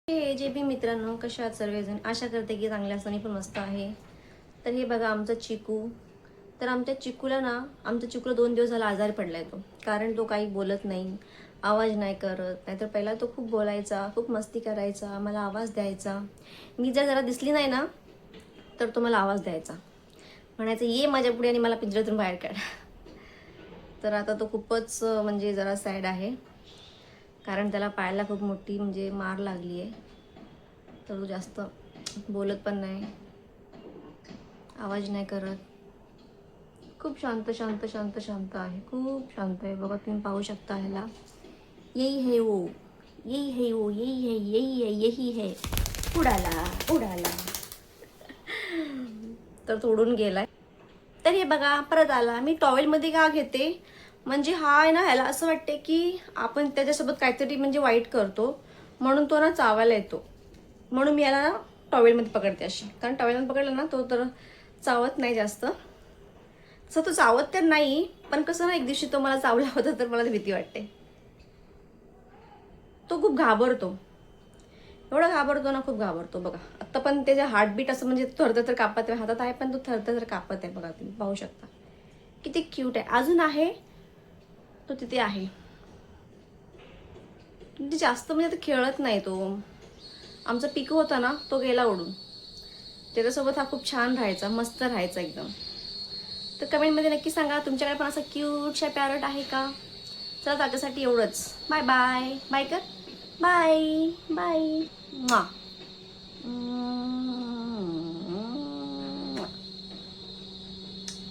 हे जे बी मित्रांनो, कशा आहात सर्वजण? आशा करते की चांगले असताना पण मस्त आहे. तर हे बघा आमचं चिकू. तर आमच्या चिकूला ना, आमच्या चिकूला 2 दिवस झाला आजारी पडलाय तो. कारण तो काही बोलत नाही, आवाज नाही करत. नाहीतर पहिला तो खूप बोलायचा, खूप मस्ती करायचा, मला आवाज द्यायचा. मी जर जरा दिसली नाही ना, तर तो मला आवाज द्यायचा. म्हणायचं ये माझ्या पुढे आणि मला पिंजऱ्यातून बाहेर काढ. तर आता तो खूपच म्हणजे जरा सॅड आहे. कारण त्याला पायाला खूप मोठी म्हणजे मार लागली आहे. तर तो जास्त बोलत पण नाही, आवाज नाही करत. खूप शांत शांत शांत शांत आहे, खूप शांत आहे. बघा तुम्ही पाहू शकता ह्याला. यही है वो, यही है वो, यही है, यही है, यही है. उडाला उडाला. तर तो उडून गेलाय. तर हे बघा परत आला. मी टॉवेलमध्ये का घेते, म्हणजे हा आहे ना, ह्याला असं वाटते की आपण त्याच्यासोबत काहीतरी म्हणजे वाईट करतो, म्हणून तो ना चावायला येतो. म्हणून मी याला टॉवेलमध्ये पकडते अशी. कारण टॉवेलमध्ये पकडलं ना, तो तर चावत नाही जास्त. तसं तो चावत तर नाही, पण कसं ना, एक दिवशी तो मला चावला होता तर मला भीती वाटते. तो खूप घाबरतो, एवढा घाबरतो ना, खूप घाबरतो. बघा आता पण त्याच्या हार्टबीट असं म्हणजे थरथर कापत आहे, हातात आहे पण तो थरथर कापत आहे. बघा तुम्ही पाहू शकता किती क्यूट आहे. अजून आहे तो तिथे आहे. म्हणजे जास्त म्हणजे आता खेळत नाही तो. आमचा पिकू होता ना, तो गेला उडून. त्याच्यासोबत हा खूप छान राहायचा, मस्त राहायचा एकदम. तर कमेंटमध्ये नक्की सांगा तुमच्याकडे पण असं क्यूटशा पॅरट आहे का. चला त्याच्यासाठी एवढंच. Bye bye. बाय कर. Bye bye.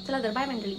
चला तर बाय मंडळी.